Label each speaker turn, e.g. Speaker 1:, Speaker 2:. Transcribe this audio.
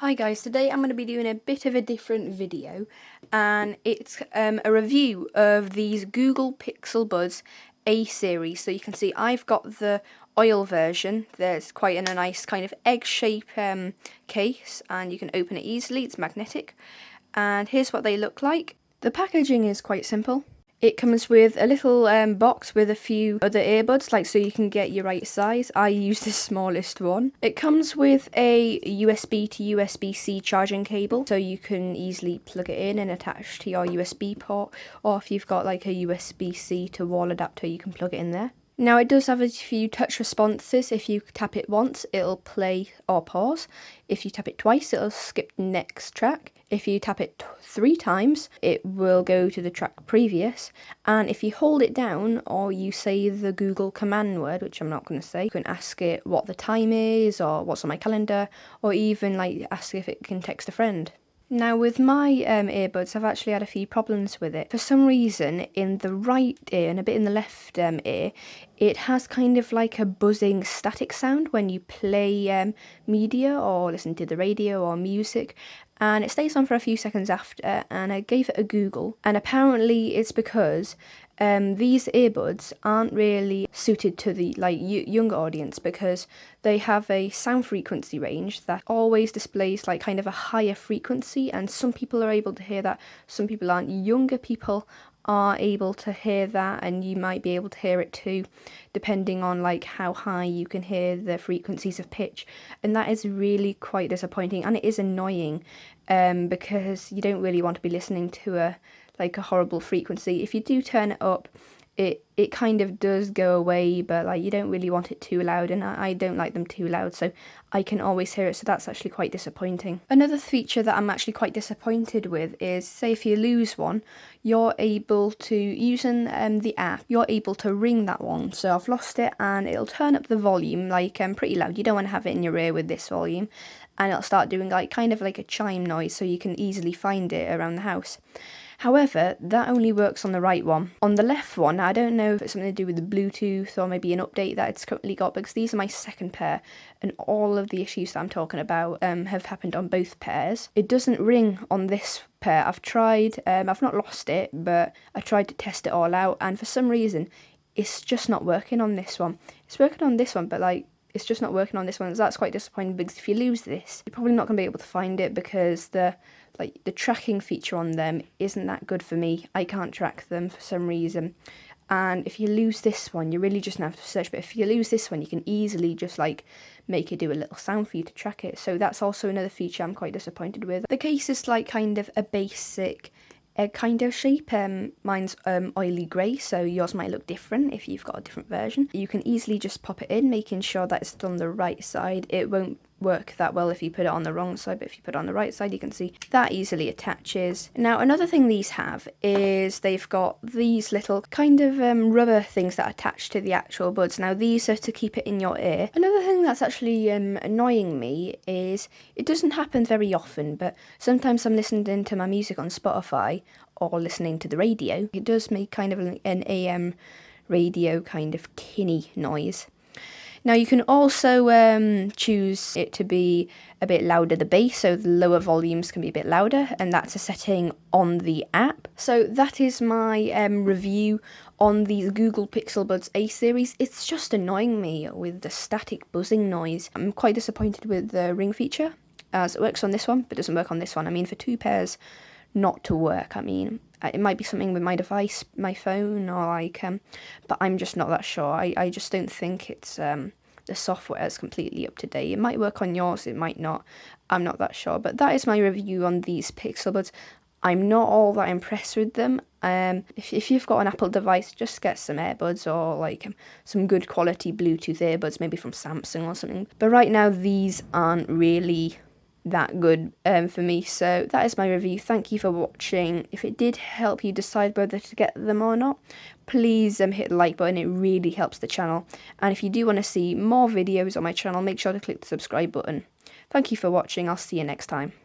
Speaker 1: Hi guys, today I'm going to be doing a bit of a different video, and it's a review of these Google Pixel Buds A series. So you can see I've got the oil version. There's quite a nice kind of egg shape case, and you can open it easily. It's magnetic, and here's what they look like. The packaging is quite simple. It comes with a little box with a few other earbuds, like so you can get your right size. I use the smallest one. It comes with a USB to USB-C charging cable, so you can easily plug it in and attach to your USB port, or if you've got like a USB-C to wall adapter, you can plug it in there. Now it does have a few touch responses. If you tap it once, it'll play or pause. If you tap it twice, it'll skip the next track. If you tap it 3 times, it will go to the track previous. And if you hold it down or you say the Google command word, which I'm not going to say, you can ask it what the time is or what's on my calendar, or even like ask if it can text a friend. Now with my earbuds, I've actually had a few problems with it. For some reason, in the right ear and a bit in the left ear, it has kind of like a buzzing static sound when you play media or listen to the radio or music, and it stays on for a few seconds after. And I gave it a Google, and apparently it's because these earbuds aren't really suited to the younger audience, because they have a sound frequency range that always displays like kind of a higher frequency, and some people are able to hear that, some people aren't. Younger people are able to hear that, and you might be able to hear it too, depending on like how high you can hear the frequencies of pitch, and that is really quite disappointing, and it is annoying because you don't really want to be listening to a horrible frequency. If you do turn it up, it kind of does go away, but like you don't really want it too loud, and I don't like them too loud, so I can always hear it, so that's actually quite disappointing. Another feature that I'm actually quite disappointed with is, say if you lose one, you're able to, using the app, you're able to ring that one. So I've lost it, and it'll turn up the volume like pretty loud. You don't want to have it in your ear with this volume, and it'll start doing like kind of like a chime noise, so you can easily find it around the house. However, that only works on the right one. On the left one, I don't know if it's something to do with the Bluetooth or maybe an update that it's currently got, because these are my second pair, and all of the issues that I'm talking about have happened on both pairs. It doesn't ring on this pair. I've tried, I've not lost it, but I tried to test it all out, and for some reason, it's just not working on this one. It's working on this one, but like, it's just not working on this one. So that's quite disappointing, because if you lose this, you're probably not going to be able to find it, because the tracking feature on them isn't that good for me. I can't track them for some reason. And if you lose this one, you really just have to search. But if you lose this one, you can easily just like make it do a little sound for you to track it. So that's also another feature I'm quite disappointed with. The case is like kind of a basic egg kind of shape. Mine's oily grey, so yours might look different if you've got a different version. You can easily just pop it in, making sure that it's on the right side. It won't work that well if you put it on the wrong side, but if you put it on the right side, you can see that easily attaches. Now another thing these have is they've got these little kind of rubber things that attach to the actual buds. Now these are to keep it in your ear. Another thing that's actually annoying me is, it doesn't happen very often, but sometimes I'm listening to my music on Spotify or listening to the radio. It does make kind of an AM radio kind of tinny noise. Now you can also choose it to be a bit louder, the bass, so the lower volumes can be a bit louder, and that's a setting on the app. So that is my review on the Google Pixel Buds A series. It's just annoying me with the static buzzing noise. I'm quite disappointed with the ring feature, as it works on this one, but doesn't work on this one. I mean, for 2 pairs not to work, I mean, it might be something with my device, my phone, or like, but I'm just not that sure. I just don't think it's, the software is completely up to date. It might work on yours, it might not. I'm not that sure. But that is my review on these Pixel Buds. I'm not all that impressed with them. If you've got an Apple device, just get some earbuds, or like some good quality Bluetooth earbuds, maybe from Samsung or something. But right now, these aren't really that good for me. So that is my review. Thank you for watching. If it did help you decide whether to get them or not, please hit the like button. It really helps the channel. And if you do want to see more videos on my channel, make sure to click the subscribe button. Thank you for watching. I'll see you next time.